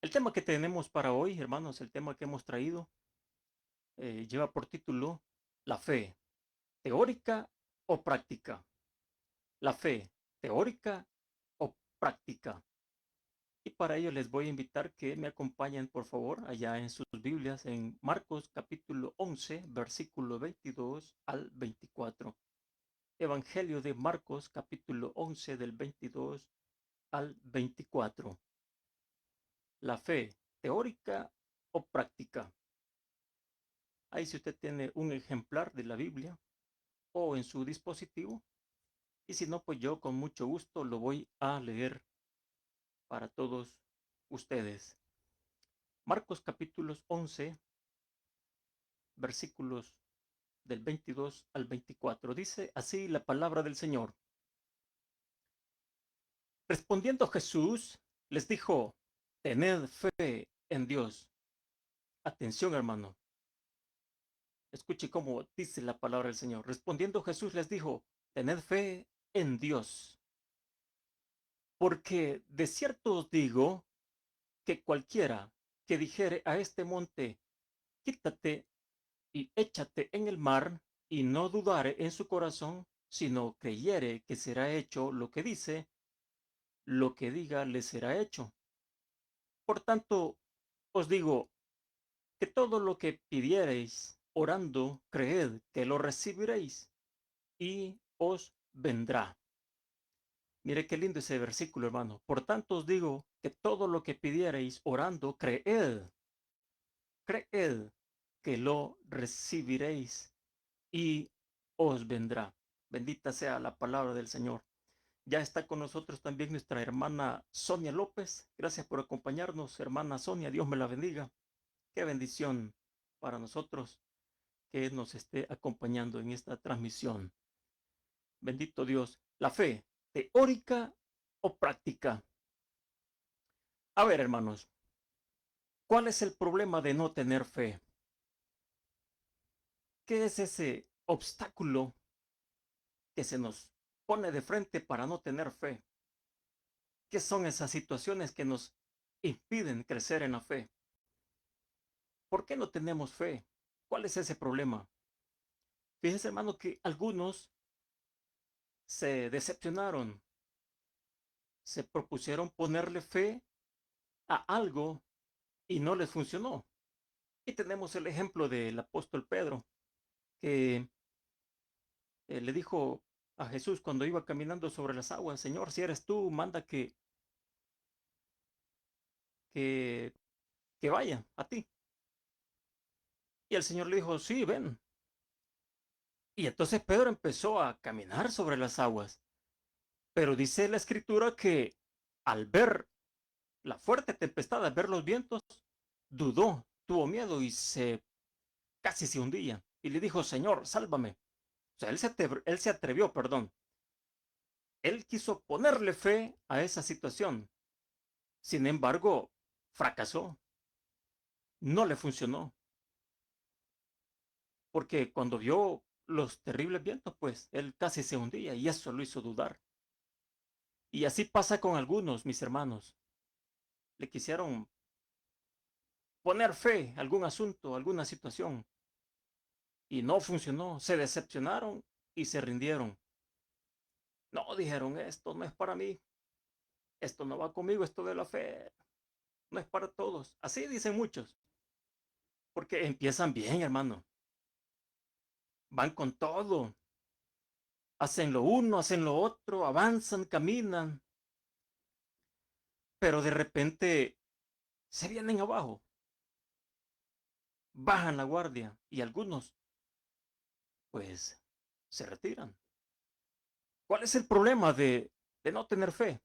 El tema que tenemos para hoy, hermanos, el tema que hemos traído, lleva por título la fe, teórica o práctica. La fe, teórica o práctica. Y para ello les voy a invitar que me acompañen, por favor, allá en sus Biblias, en Marcos capítulo 11, versículo 22 al 24. Evangelio de Marcos capítulo 11 del 22 al 24. La fe, teórica o práctica. Ahí si usted tiene un ejemplar de la Biblia o en su dispositivo, y si no, pues yo con mucho gusto lo voy a leer para todos ustedes. Marcos capítulos 11, versículos del 22 al 24. Dice así la palabra del Señor. Respondiendo Jesús, les dijo, tened fe en Dios. Atención, hermano. Escuche cómo dice la palabra del Señor. Respondiendo Jesús les dijo, tened fe en Dios. Porque de cierto os digo que cualquiera que dijere a este monte, quítate y échate en el mar, y no dudare en su corazón, sino creyere que será hecho lo que dice, lo que diga le será hecho. Por tanto, os digo que todo lo que pidiereis orando, creed que lo recibiréis y os vendrá. Mire qué lindo ese versículo, hermano. Por tanto os digo que todo lo que pidiereis orando, creed que lo recibiréis y os vendrá. Bendita sea la palabra del Señor. Ya está con nosotros también nuestra hermana Sonia López. Gracias por acompañarnos, hermana Sonia. Dios me la bendiga. Qué bendición para nosotros que nos esté acompañando en esta transmisión. Bendito Dios. La fe, teórica o práctica. A ver, hermanos, ¿cuál es el problema de no tener fe? ¿Qué es ese obstáculo que se nos pone de frente para no tener fe? ¿Qué son esas situaciones que nos impiden crecer en la fe? ¿Por qué no tenemos fe? ¿Cuál es ese problema? Fíjense, hermano, que algunos se decepcionaron, se propusieron ponerle fe a algo y no les funcionó. Y tenemos el ejemplo del apóstol Pedro, que le dijo a Jesús cuando iba caminando sobre las aguas, Señor, si eres tú, manda que, que vaya a ti. Y el Señor le dijo, sí, ven. Y entonces Pedro empezó a caminar sobre las aguas. Pero dice la escritura que al ver la fuerte tempestad, al ver los vientos, dudó, tuvo miedo y casi se hundía. Y le dijo, Señor, sálvame. O sea, él se atrevió, perdón. Él quiso ponerle fe a esa situación. Sin embargo, fracasó. No le funcionó. Porque cuando vio los terribles vientos, pues él casi se hundía y eso lo hizo dudar. Y así pasa con algunos, mis hermanos. Le quisieron poner fe a algún asunto, alguna situación, y no funcionó. Se decepcionaron y se rindieron. No, dijeron, esto no es para mí, esto no va conmigo, esto de la fe no es para todos. Así dicen muchos, porque empiezan bien, hermano. Van con todo. Hacen lo uno, hacen lo otro, avanzan, caminan, pero de repente se vienen abajo, bajan la guardia y algunos, pues, se retiran. ¿Cuál es el problema de no tener fe?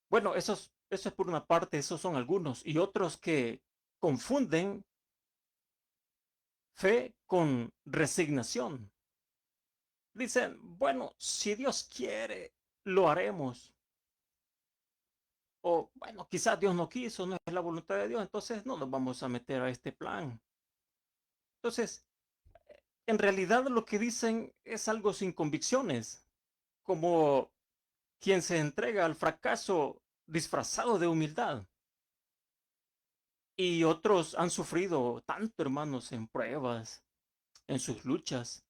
Bueno, eso es por una parte, esos son algunos, y otros que confunden fe con resignación. Dicen, bueno, si Dios quiere, lo haremos. O bueno, quizás Dios no quiso, no es la voluntad de Dios, entonces no nos vamos a meter a este plan. Entonces, en realidad lo que dicen es algo sin convicciones, como quien se entrega al fracaso disfrazado de humildad. Y otros han sufrido tanto, hermanos, en pruebas, en sus luchas,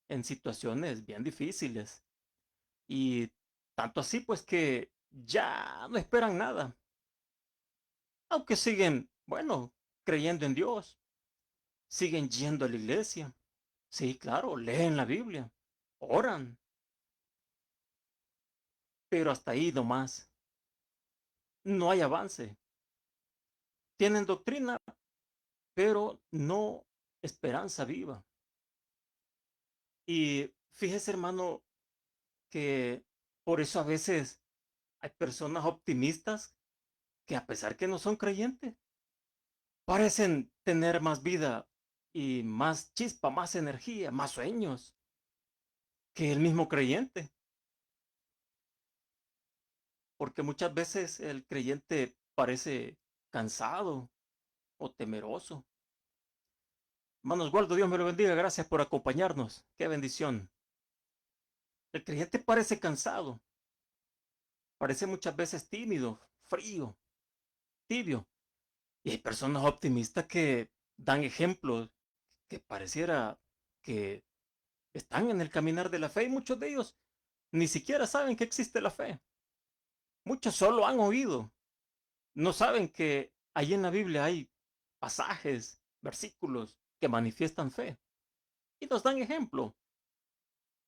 en situaciones bien difíciles. Y tanto así, pues que ya no esperan nada, aunque siguen, bueno, creyendo en Dios, siguen yendo a la iglesia. Sí, claro, leen la Biblia, oran, pero hasta ahí nomás. No hay avance. Tienen doctrina, pero no esperanza viva. Y fíjese, hermano, que por eso a veces hay personas optimistas que a pesar que no son creyentes, parecen tener más vida y más chispa, más energía, más sueños que el mismo creyente. Porque muchas veces el creyente parece cansado o temeroso. Hermanos, guardo, Dios me lo bendiga. Gracias por acompañarnos. Qué bendición. El creyente parece cansado, parece muchas veces tímido, frío, tibio. Y hay personas optimistas que dan ejemplos que pareciera que están en el caminar de la fe y muchos de ellos ni siquiera saben que existe la fe. Muchos solo han oído, no saben que ahí en la Biblia hay pasajes, versículos que manifiestan fe y nos dan ejemplo.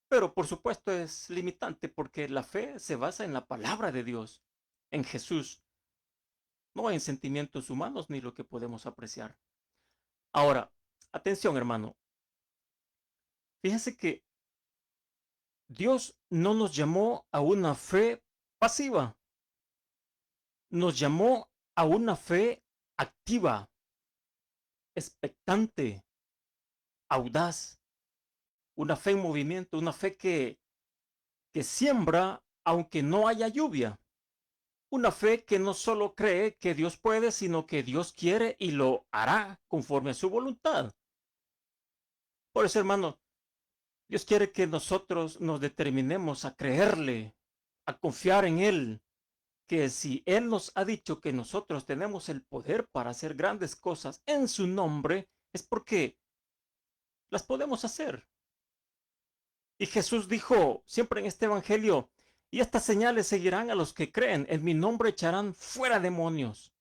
Pero por supuesto es limitante porque la fe se basa en la palabra de Dios, en Jesús, no en sentimientos humanos ni lo que podemos apreciar. Ahora, atención hermano, fíjense que Dios no nos llamó a una fe pasiva, nos llamó a una fe activa, expectante, audaz, una fe en movimiento, una fe que siembra aunque no haya lluvia, una fe que no solo cree que Dios puede, sino que Dios quiere y lo hará conforme a su voluntad. Por eso, hermano, Dios quiere que nosotros nos determinemos a creerle, a confiar en Él, que si Él nos ha dicho que nosotros tenemos el poder para hacer grandes cosas en su nombre, es porque las podemos hacer. Y Jesús dijo siempre en este evangelio, y estas señales seguirán a los que creen, en mi nombre echarán fuera demonios,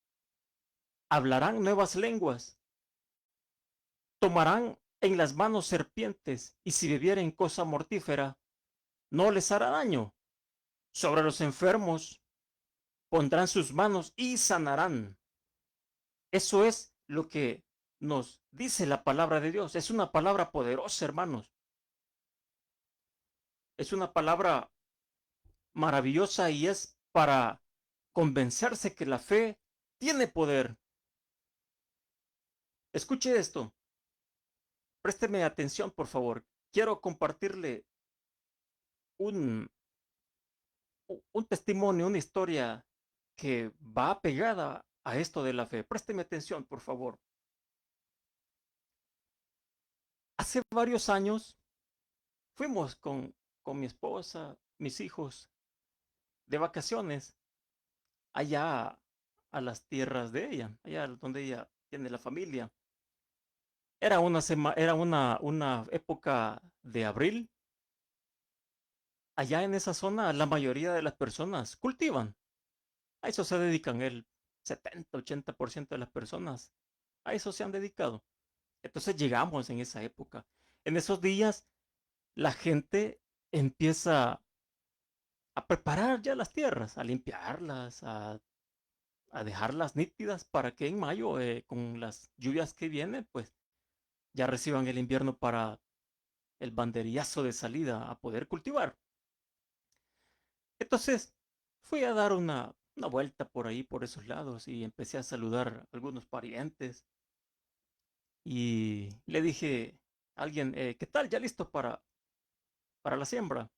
hablarán nuevas lenguas, tomarán en las manos serpientes, y si bebieren cosa mortífera, no les hará daño. Sobre los enfermos pondrán sus manos y sanarán. Eso es lo que nos dice la palabra de Dios. Es una palabra poderosa, hermanos. Es una palabra maravillosa y es para convencerse que la fe tiene poder. Escuche esto. Présteme atención, por favor. Quiero compartirle un, un testimonio, una historia que va pegada a esto de la fe. Présteme atención, por favor. Hace varios años fuimos con mi esposa, mis hijos, de vacaciones allá a las tierras de ella, allá donde ella tiene la familia. Era una época de abril. Allá en esa zona la mayoría de las personas cultivan. A eso se dedican el 70-80% de las personas. A eso se han dedicado. Entonces llegamos en esa época. En esos días la gente empieza a preparar ya las tierras, a limpiarlas, a dejarlas nítidas para que en mayo, con las lluvias que vienen, pues ya reciban el invierno para el banderillazo de salida a poder cultivar. Entonces fui a dar una vuelta por ahí, por esos lados, y empecé a saludar a algunos parientes. Y le dije a alguien, ¿qué tal? ¿Ya listo para la siembra?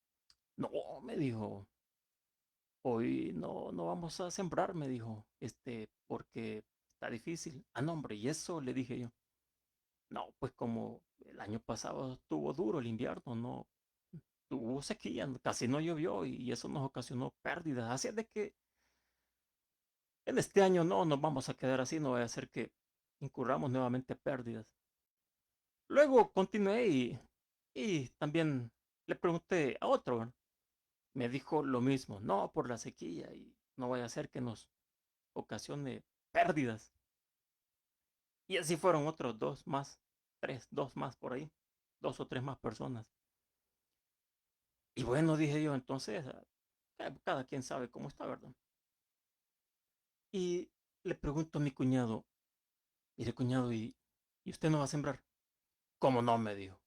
No, me dijo, hoy no vamos a sembrar, me dijo, porque está difícil. Ah, no, hombre, ¿y eso? Le dije yo. No, pues como el año pasado estuvo duro el invierno, no tuvo sequía, casi no llovió y eso nos ocasionó pérdidas. Así es de que en este año no nos vamos a quedar así, no vaya a ser que incurramos nuevamente pérdidas. Luego continué y también le pregunté a otro, ¿verdad? Me dijo lo mismo, no, por la sequía y no vaya a ser que nos ocasione pérdidas. Y así fueron otros dos más, dos más por ahí, dos o tres más personas. Y bueno, dije yo, entonces, cada quien sabe cómo está, ¿verdad? Y le pregunto a mi cuñado, mire cuñado, ¿y usted no va a sembrar? ¿Cómo no? Me dijo.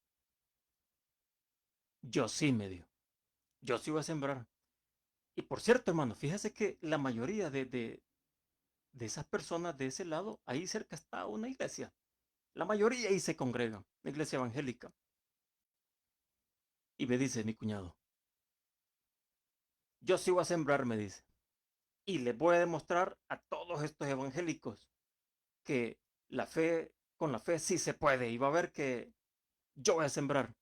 Yo sí, me dijo. Yo sí voy a sembrar. Y por cierto, hermano, fíjese que la mayoría de esas personas de ese lado, ahí cerca está una iglesia. La mayoría ahí se congrega, la iglesia evangélica. Y me dice mi cuñado, yo sí voy a sembrar, me dice. Y les voy a demostrar a todos estos evangélicos que con la fe sí se puede. Y va a ver que yo voy a sembrar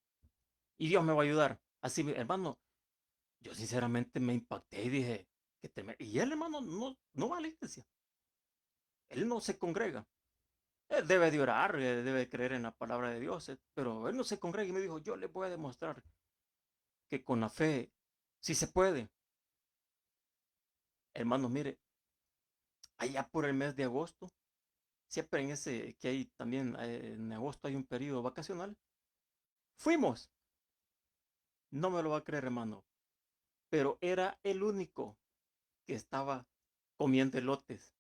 y Dios me va a ayudar. Así, hermano, yo sinceramente me impacté y dije, y él, hermano, no va a la iglesia. Él no se congrega. Él debe de orar, debe creer en la palabra de Dios, pero él no se congrega y me dijo, yo le voy a demostrar que con la fe sí se puede. Hermano, mire, allá por el mes de agosto, siempre en ese que hay también, en agosto hay un periodo vacacional, fuimos. No me lo va a creer, hermano, pero era el único que estaba comiendo elotes.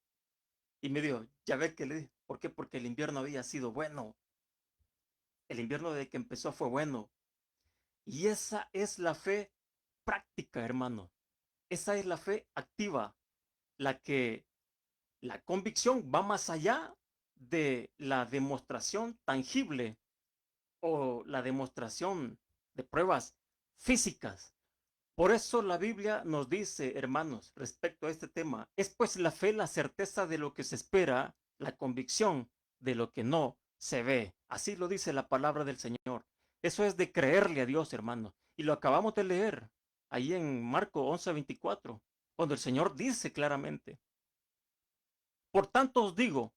Y me dijo, ya ve que le dije, ¿por qué? Porque el invierno había sido bueno. El invierno desde que empezó fue bueno. Y esa es la fe práctica, hermano. Esa es la fe activa, la que la convicción va más allá de la demostración tangible o la demostración de pruebas físicas. Por eso la Biblia nos dice, hermanos, respecto a este tema, es pues la fe la certeza de lo que se espera, la convicción de lo que no se ve. Así lo dice la palabra del Señor. Eso es de creerle a Dios, hermano. Y lo acabamos de leer ahí en Marco 11:24, cuando el Señor dice claramente, por tanto os digo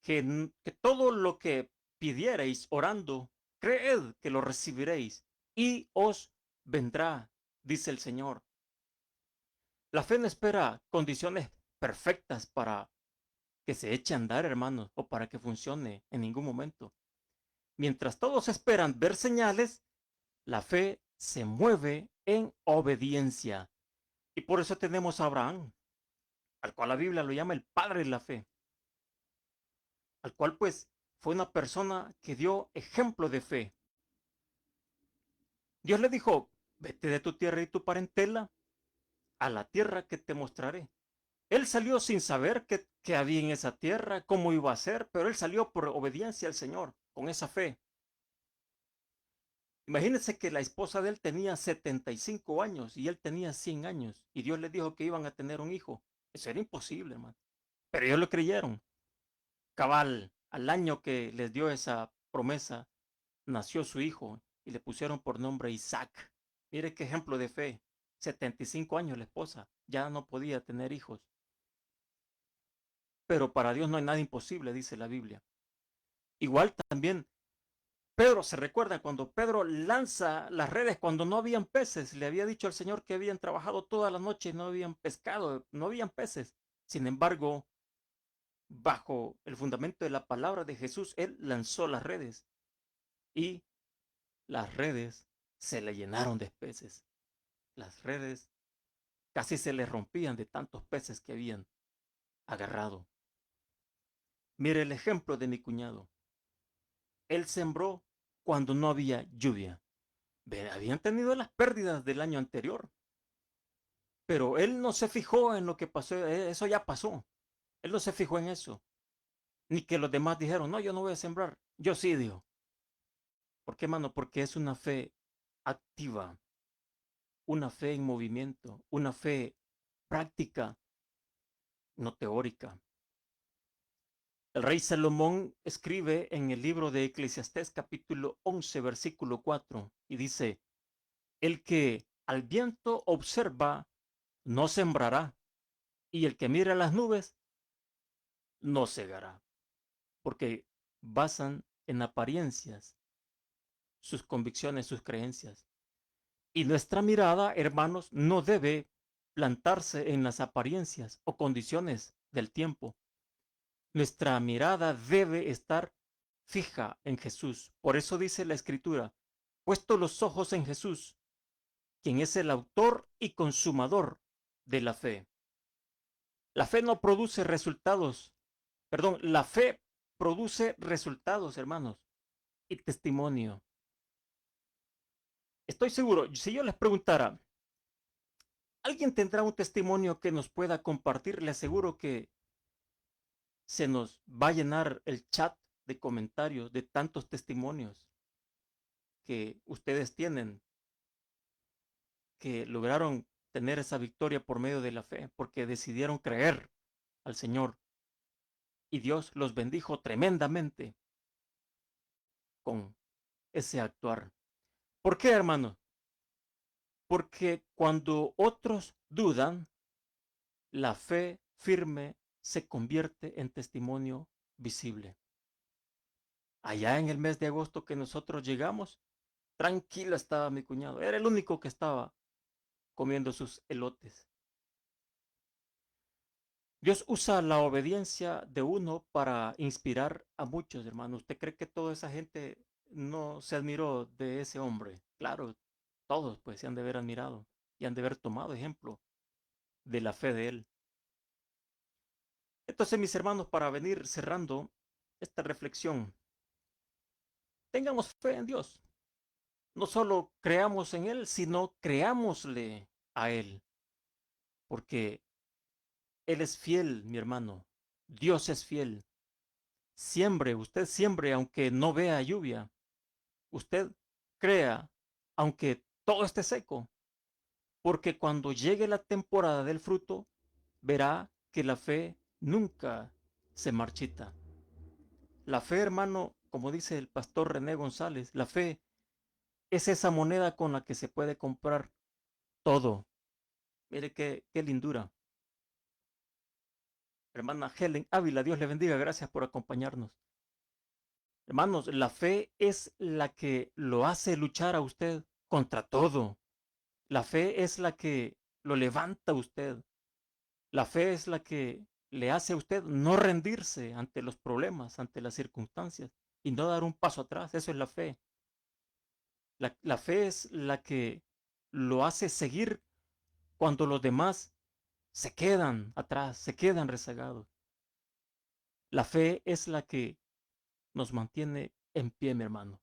que todo lo que pidiereis orando, creed que lo recibiréis y os vendrá, dice el Señor. La fe no espera condiciones perfectas para que se eche a andar, hermanos, o para que funcione en ningún momento. Mientras todos esperan ver señales, la fe se mueve en obediencia. Y por eso tenemos a Abraham, al cual la Biblia lo llama el padre de la fe, al cual pues fue una persona que dio ejemplo de fe. Dios le dijo, vete de tu tierra y tu parentela a la tierra que te mostraré. Él salió sin saber qué había en esa tierra, cómo iba a ser, pero él salió por obediencia al Señor, con esa fe. Imagínense que la esposa de él tenía 75 años y él tenía 100 años y Dios les dijo que iban a tener un hijo. Eso era imposible, hermano. Pero ellos lo creyeron. Cabal, al año que les dio esa promesa, nació su hijo y le pusieron por nombre Isaac. Mire qué ejemplo de fe. 75 años la esposa, ya no podía tener hijos. Pero para Dios no hay nada imposible, dice la Biblia. Igual también Pedro, se recuerda cuando Pedro lanza las redes cuando no habían peces, le había dicho al Señor que habían trabajado toda la noche y no habían pescado, no habían peces. Sin embargo, bajo el fundamento de la palabra de Jesús, él lanzó las redes y las redes se le llenaron de peces. Las redes casi se le rompían de tantos peces que habían agarrado. Mire el ejemplo de mi cuñado. Él sembró cuando no había lluvia. Habían tenido las pérdidas del año anterior, pero él no se fijó en lo que pasó, eso ya pasó. Él no se fijó en eso, ni que los demás dijeron, no, yo no voy a sembrar. Yo sí, dijo. ¿Por qué, mano? Porque es una fe activa, una fe en movimiento, una fe práctica, no teórica. El rey Salomón escribe en el libro de Eclesiastés capítulo 11, versículo 4, y dice, el que al viento observa, no sembrará, Y el que mira las nubes no cegará, porque basan en apariencias sus convicciones, sus creencias. Y nuestra mirada, hermanos, no debe plantarse en las apariencias o condiciones del tiempo. Nuestra mirada debe estar fija en Jesús. Por eso dice la Escritura, puesto los ojos en Jesús, quien es el autor y consumador de la fe. La fe no produce resultados, perdón, la fe produce resultados, hermanos, y testimonio. Estoy seguro, si yo les preguntara, ¿alguien tendrá un testimonio que nos pueda compartir? Le aseguro que se nos va a llenar el chat de comentarios de tantos testimonios que ustedes tienen, que lograron tener esa victoria por medio de la fe, porque decidieron creer al Señor y Dios los bendijo tremendamente con ese actuar. ¿Por qué, hermano? Porque cuando otros dudan, la fe firme se convierte en testimonio visible. Allá en el mes de agosto que nosotros llegamos, tranquilo estaba mi cuñado. Era el único que estaba comiendo sus elotes. Dios usa la obediencia de uno para inspirar a muchos, hermanos. ¿Usted cree que toda esa gente no se admiró de ese hombre? Claro, todos pues se han de haber admirado y han de haber tomado ejemplo de la fe de él. Entonces, mis hermanos, para venir cerrando esta reflexión, tengamos fe en Dios. No solo creamos en Él, sino creámosle a Él, porque Él es fiel, mi hermano. Dios es fiel. Siembre, usted siembre aunque no vea lluvia. Usted crea aunque todo esté seco, porque cuando llegue la temporada del fruto, verá que la fe nunca se marchita. La fe, hermano, como dice el pastor René González, la fe es esa moneda con la que se puede comprar todo. Mire qué lindura. Hermana Helen Ávila, Dios le bendiga, gracias por acompañarnos. Hermanos, la fe es la que lo hace luchar a usted contra todo. La fe es la que lo levanta a usted. La fe es la que le hace a usted no rendirse ante los problemas, ante las circunstancias y no dar un paso atrás. Eso es la fe. La fe es la que lo hace seguir cuando los demás se quedan atrás, se quedan rezagados. La fe es la que nos mantiene en pie, mi hermano.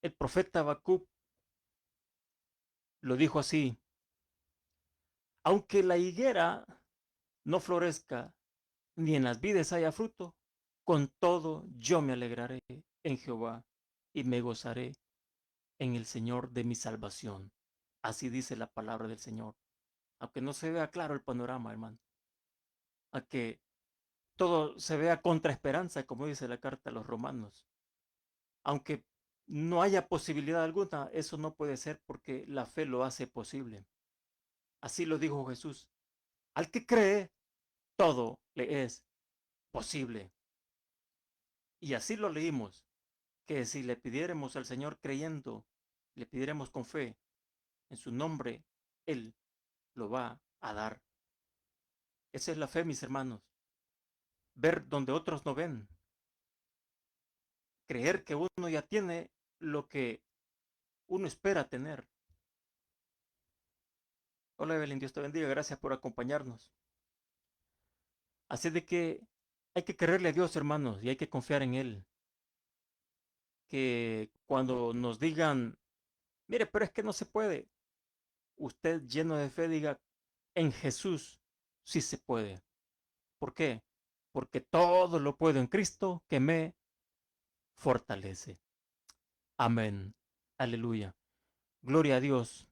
El profeta Habacuc lo dijo así: aunque la higuera no florezca, ni en las vides haya fruto, con todo yo me alegraré en Jehová y me gozaré en el Señor de mi salvación. Así dice la palabra del Señor. Aunque no se vea claro el panorama, hermano. Aunque todo se vea contra esperanza, como dice la carta a los romanos. Aunque no haya posibilidad alguna, eso no puede ser porque la fe lo hace posible. Así lo dijo Jesús. Al que cree, todo le es posible. Y así lo leímos, que si le pidiéramos al Señor creyendo, le pidiéramos con fe en su nombre, Él lo va a dar. Esa es la fe, mis hermanos. Ver donde otros no ven. Creer que uno ya tiene lo que uno espera tener. Hola Evelyn, Dios te bendiga, gracias por acompañarnos. Así de que hay que creerle a Dios, hermanos, y hay que confiar en Él. Que cuando nos digan, mire, pero es que no se puede, usted lleno de fe diga, en Jesús sí se puede. ¿Por qué? Porque todo lo puedo en Cristo que me fortalece. Amén. Aleluya. Gloria a Dios.